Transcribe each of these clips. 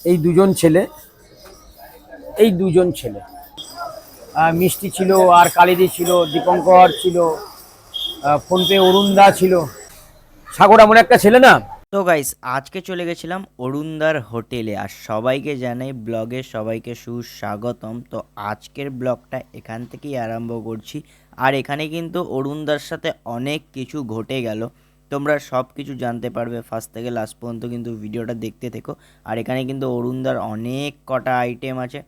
এই দুজন ছেলে মিষ্টি ছিল, আর কালিদি ছিল, দীপঙ্কর ছিল, ফোনপে অরুণদা ছিল, সাগর এমন একটা ছেলে না। তো গাইস, আজকে চলে গেছিলাম অরুণদার হোটেলে, আর সবাইকে জানাই ব্লগে সবাইকে সুস্বাগতম। তো আজকের ব্লগটা এখান থেকেই আরম্ভ করছি। আর এখানে কিন্তু অরুণদার সাথে অনেক কিছু ঘটে গেল, তোমরা সব কিছু জানতে পারবে ফার্স্ট থেকে লাস্ট পর্যন্ত, কিন্তু ভিডিওটা দেখতে থেকো। আর এখানে কিন্তু অরুণদার অনেক কটা আইটেম আছে,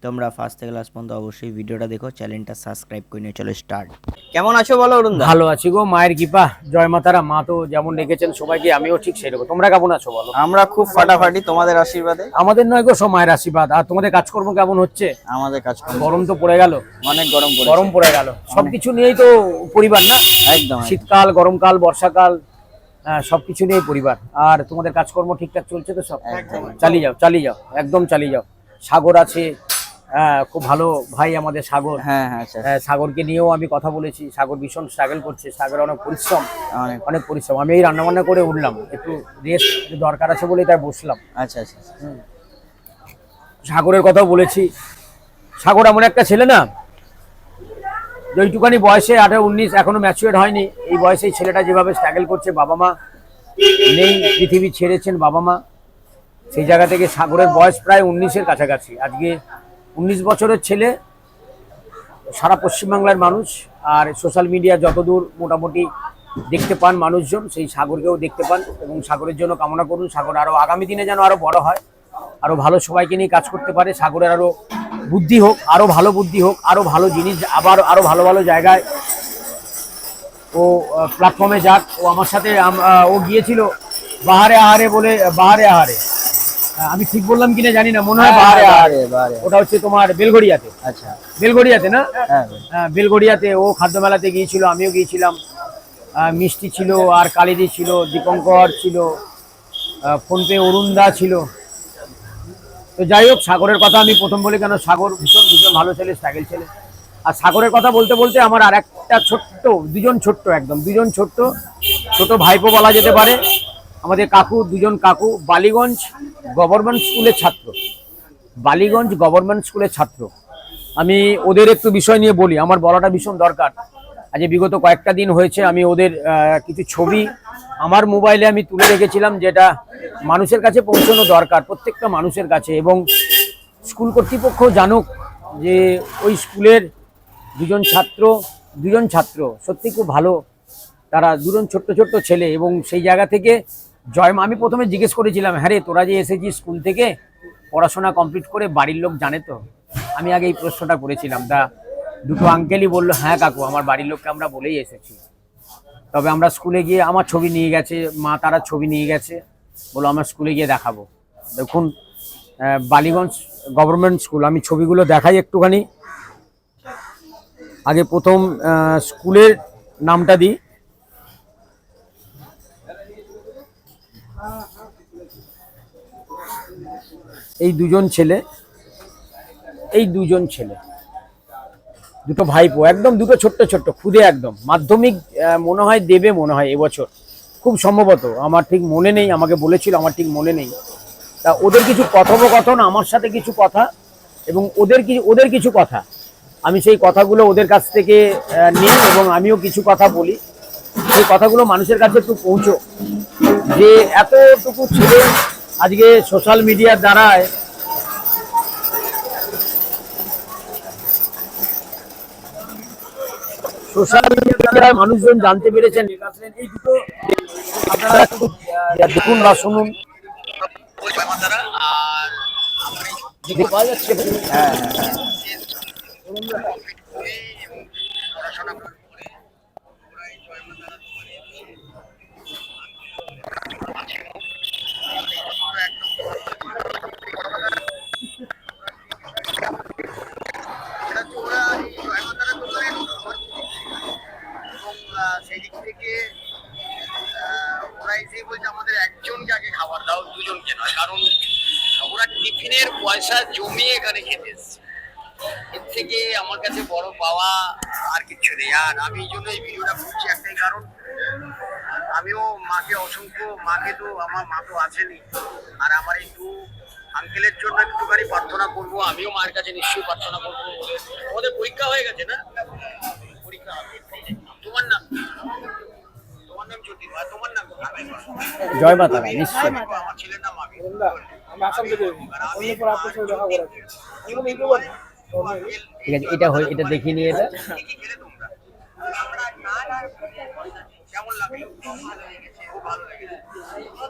তোমরা ফার্স্ট থেকে লাস্ট পর্যন্ত অবশ্যই ভিডিওটা দেখো, চ্যানেলটা সাবস্ক্রাইব করে নিয়ে চলো স্টার্ট। কেমন আছো বলো অরুণদা? ভালো আছি গো, মায়ের কৃপা, জয় মাতারা। মা তো যেমন রেখেছেন সবাইকে, আমিও ঠিক সেরকম। তোমরা কেমন আছো বলো? আমরা খুব ফাটাফাটি, তোমাদের আশীর্বাদে। আমাদের নয় গো, সব মায়ের আশীর্বাদ। আর তোমাদের কাজকর্ম কেমন হচ্ছে? আমাদের কাজ গরম তো পড়ে গেল, অনেক গরম পড়ে গেল। সবকিছু নিয়েই তো পরিবার না, একদম শীতকাল, গরমকাল, বর্ষাকাল, সবকিছু নিয়ে পরিবার। আর তোমাদের কাজকর্ম ঠিকঠাক চলছে তো? সব চালিয়ে যাও, একদম চালিয়ে যাও। সাগর আছে, খুব ভালো ভাই আমাদের সাগর। হ্যাঁ, সাগরকে নিয়েও আমি কথা বলেছি। সাগর ভীষণ স্ট্রাগল করছে, সাগর অনেক পরিশ্রম। আমি এই রান্নাবান্না করে উঠলাম, একটু রেস্ট দরকার আছে বলে তাই বসলাম। আচ্ছা। সাগরের কথাও বলেছি। সাগর এমন একটা ছেলে না, যেইটুকানি বয়সে 18-19, এখনো ম্যাচুয়ার হয়নি, এই বয়সে ছেলেটা যেভাবে স্ট্রাগল করছে, বাবা মা নেই, পৃথিবী ছেড়েছেন বাবা মা, সেই জায়গা থেকে সাগরের বয়স প্রায় 19-এর কাছাকাছি। আজকে 19 বছরের ছেলে, সারা পশ্চিমবাংলার মানুষ আর সোশ্যাল মিডিয়া যতদূর মোটামুটি দেখতে পান মানুষজন, সেই সাগরকেও দেখতে পান। এবং সাগরের জন্য কামনা করুন, সাগর আরও আগামী দিনে যেন আরও বড় হয়, আরও ভালো সবাইকে নিয়ে কাজ করতে পারে। সাগরের আরও বুদ্ধি হোক, আরও ভালো বুদ্ধি হোক, আরও ভালো জিনিস, আবার আরও ভালো ভালো জায়গায় ও প্ল্যাটফর্মে যাক। ও আমার সাথে ও গিয়েছিল বাহারে আহারে বলে, বাহারে আহারে, আমি ঠিক বললাম কিনা জানি না, মনে হয় বাহারে আহারে। ওটা হচ্ছে তোমার বেলঘড়িয়াতে। আচ্ছা, বেলঘড়িয়াতে না? হ্যাঁ, বেলঘড়িয়াতে ও খাদ্য মেলাতে গিয়েছিল, আমিও গিয়েছিলাম। মিষ্টি ছিল, আর কালিদি ছিল, দীপঙ্কর ছিল, ফোনপে অরুণদা ছিল। তো যাই হোক, সাগরের কথা আমি প্রথম বলি কেন, সাগর ভীষণ ভীষণ ভালো ছেলে, স্ট্রাগল ছেলে। আর সাগরের কথা বলতে বলতে আমার আর একটা দুজন ছোট ভাইপো বলা যেতে পারে। আমাদের দুজন কাকু বালিগঞ্জ গভর্নমেন্ট স্কুলের ছাত্র। আমি ওদের একটু বিষয় নিয়ে বলি, আমার বলাটা ভীষণ দরকার। আজ বিগত কয়েকটা দিন হয়েছে আমি ওদের কিছু ছবি আমার মোবাইলে আমি তুলে রেখেছিলাম, যেটা মানুষের কাছে পৌঁছানো দরকার, প্রত্যেকটা মানুষের কাছে। এবং স্কুল কর্তৃপক্ষ জানুক যে ওই স্কুলের দুজন ছাত্র সত্যি খুব ভালো। তারা দুজন ছোট্ট ছেলে, এবং সেই জায়গা থেকে আমি প্রথমে জিজ্ঞেস করেছিলাম, হ্যাঁ রে, তোরা যে এসেছিস স্কুল থেকে পড়াশোনা কমপ্লিট করে, বাড়ির লোক জানে তো? আমি আগে এই প্রশ্নটা করেছিলাম। তা দুটো আঙ্কেলই বললো, হ্যাঁ কাকু, আমার বাড়ির লোককে আমরা বলেই এসেছি। তবে আমরা স্কুলে গিয়ে আমার ছবি নিয়ে গেছে, মা তারা ছবি নিয়ে গেছে, বলো আমার স্কুলে গিয়ে দেখাবো। দেখুন, বালিগঞ্জ গভর্নমেন্ট স্কুল, আমি ছবিগুলো দেখাই একটুখানি। আগে প্রথম স্কুলের নামটা দিই। এই দুজন ছেলে, দুটো ভাইপো, একদম দুটো ছোট্ট খুদে, একদম মাধ্যমিক মনে হয় দেবে, মনে হয় এবছর, খুব সম্ভবত। আমার ঠিক মনে নেই, আমাকে বলেছিল, আমার ঠিক মনে নেই। তা ওদের কিছু কথোপকথন, আমার সাথে কিছু কথা, এবং ওদের কিছু কথা, আমি সেই কথাগুলো ওদের কাছ থেকে নিই, এবং আমিও কিছু কথা বলি। সেই কথাগুলো মানুষের কাছে একটু পৌঁছো, যে এতটুকু ছেলে আজকে সোশ্যাল মিডিয়ার দ্বারায় মানুষজন জানতে পেরেছেন। এই দুটো আপনারা একটু দেখুন বা শুনুন। পাওয়া যাচ্ছে। হ্যাঁ, সেই দিক থেকে ওরা এসে বলছে আমাদের একজনকে আগে খাবার দাও, দুজনকে নয়। কারণ ওরা টিফিনের পয়সা জমিয়ে এখানে খেতে এসছে। এর থেকে আমার কাছে বড় পাওয়া আর কিছু নেই। আর আমি এই জন্য এই ভিডিওটা করছি একটাই কারণ, আমিও মাকে তো আমার মা তো আছেনই, আর আমার এই আঙ্কেলের জন্য একটুখানি প্রার্থনা করবো, আমিও মায়ের কাছে নিশ্চয়ই প্রার্থনা করবো। ওদের পরীক্ষা হয়ে গেছে না? পরীক্ষা হবে। তোমার নাম কি? তোমার নাম জ্যোতি, আর তোমার নাম কি? জয় মা তারা, নিশ্চয়। আমার ছেলের নাম আবির। আমি আসাম থেকে অন্য পর আপনার সাথে দেখা করার ঠিক আছে, এটা দেখিয়ে নিয়ে এটা কি কি খেলে তোমরা? আমরা নান আর কেমন লাগলো? ভালো লেগেছে, খুব ভালো লেগেছে।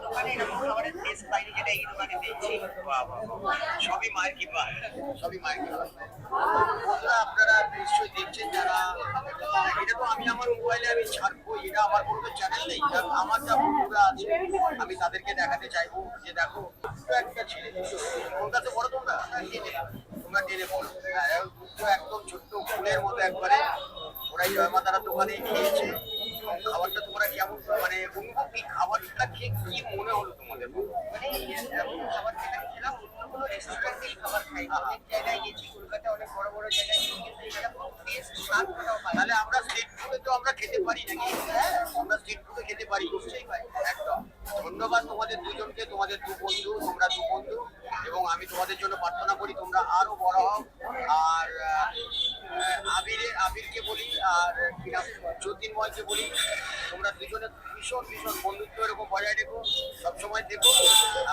দোকানে এরকম খাবারের টেস্ট পাইনি যেটা এই দোকানে পেয়েছি। বাহ বাহ বাহ। সবই মায়ের কৃপা, সবই মায়ের কৃপা। বন্ধুরা, আপনারা নিশ্চয়ই দেখছেন যারা, এটা তো আমি আমার মোবাইলে আমি ছাড়বো, এটা আমার কোনো চ্যানেল নেই। আমার যা বন্ধুরা আছে আমি তাদেরকে দেখাতে চাইবো যে দেখো একটা ছেলে, কলকাতা বড় তোমরা তোমরা টেনে পড়ো, একদম ছোট্ট ফুলের মতো একবারে ওরাই জয় মাতারার দোকানে খেয়েছে। খাবারটা তোমরা কেমন, মানে অনুভূতি, খাবারটা খেয়ে কি মনে হলো তোমাদের? মানে এমন খাবার যেখানে খেলাম অন্যগুলো রেস্টুরেন্টেই খাবার খাই, অনেক জায়গায় গেছি, কলকাতায় অনেক বড় বড় জায়গায় গেছি, কিন্তু এটা টেস্ট স্বাদটাও ভালো। তাহলে আমরা স্ট্রিট ফুডে তো আমরা খেতে পারি নাকি? আমরা স্ট্রিট ফুডে খেতে পারি, নিশ্চয়ই পাই। একদম ধন্যবাদ তোমাদের দুজনকে, তোমাদের দু বন্ধু, তোমরা দু বন্ধু, এবং আমি তোমাদের জন্য প্রার্থনা করি তোমরা আরো বড় হও। আর আবিরকে বলি, আর জ্যোতির্ময়কে বলি, তোমরা দুজনে ভীষণ ভীষণ বন্ধুত্ব এরকম বজায় রেখো, সবসময় দেখো,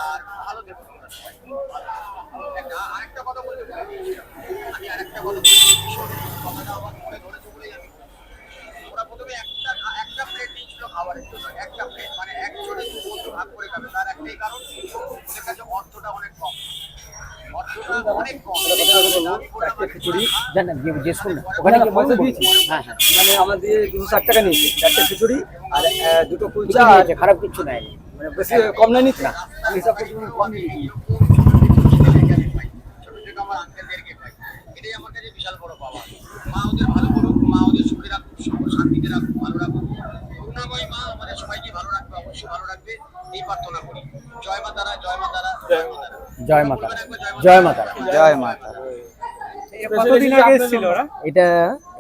আর ভালো দেখো তোমরা সবাই। আরেকটা কথা বলতে আমি আরেকটা কথা বলছি, ভীষণ কথাটা আমার মনে ধরেছে বলেই আমি বলছি। ওরা প্রথমে একটা প্লেট দিয়েছিল খাবারের জন্য, একটা প্লেট, মানে একজনে দু বন্ধু ভাগ করে খাবে। তার একটাই কারণ, ওদের কাছে অর্থটা অনেক কম, অর্থটা অনেক কম। খিচুড়ি জান না, জিজ্ঞেস করুন না, ওখানে কি পয়সা বলবো? দিয়েছি। হ্যাঁ হ্যাঁ, মানে আমাদের 260 টাকা নিয়েছে, 4টে খিচুড়ি আর দুটো কুলচা, কিছু আর নিয়েছে, খারাপ কিছু নেয়নি। মানে বেশি কম নেয়নি তো। আমি হিসাব করছি কম নিয়েছি। ছোট থেকে আমার আঙ্কেলদেরকে পাই, এটাই আমার কাছে বিশাল বড় পাওয়া। মা ওদের ভালো করুক, মা ওদের সুখে রাখুক, শান্তিতে রাখুক, ভালো রাখুক। করুণাময়ী মা আমাদের সবাইকে ভালো রাখবে, অবশ্যই ভালো রাখবে, এই প্রার্থনা করি। জয় মা তারা, জয় মা তারা, জয় মা তারা। জয় মা তারা, জয় মা তারা। জয় মা তারা। কতদিন আগে এসেছিল ওরা? এটা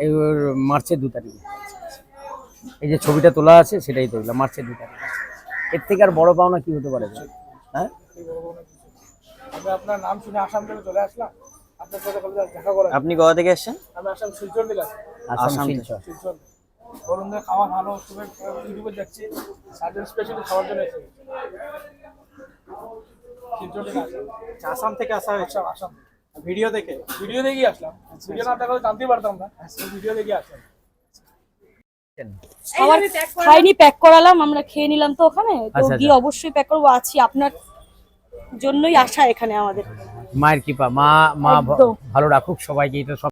এই ওর মার্চের 2 তারিখে, এই যে ছবিটা তোলা আছে সেটাই তো, এগুলো মার্চের 2 তারিখে। এর থেকে আর বড় পাওনা কি হতে পারে? হ্যাঁ, আমি আপনার নাম শুনে আসাম থেকে চলে আসলাম, আপনার সাথে কবে দেখা করার। আপনি কোথা থেকে এসেছেন? আমি আসাম শিলচর থেকে আসি। আসাম শিলচর। শিলচর অরুণদের খাওয়া ভালো, তবে ইউটিউবে দেখছি সার্জন স্পেশালি খাওয়ার জন্য এসেছি। শিলচর থেকে আসলাম। আসাম থেকে আসা হয়েছে আসাম ভিডিও দেখে। ভিডিও দেখেই আসলাম, ভিডিও না থাকলে জানতেই পারতাম না, ভিডিও দেখে আসলাম। খাবার খাইনি, প্যাক করালাম, আমরা খেয়ে নিলাম তো ওখানে, তো আচ্ছা, গিয়ে আচ্ছা। অবশ্যই প্যাক করবো। আছি আপনার জন্যই আসা এখানে আমাদের। মায়ের কৃপা, মা একদম। ভালো রাখুক সবাইকে, এটা সব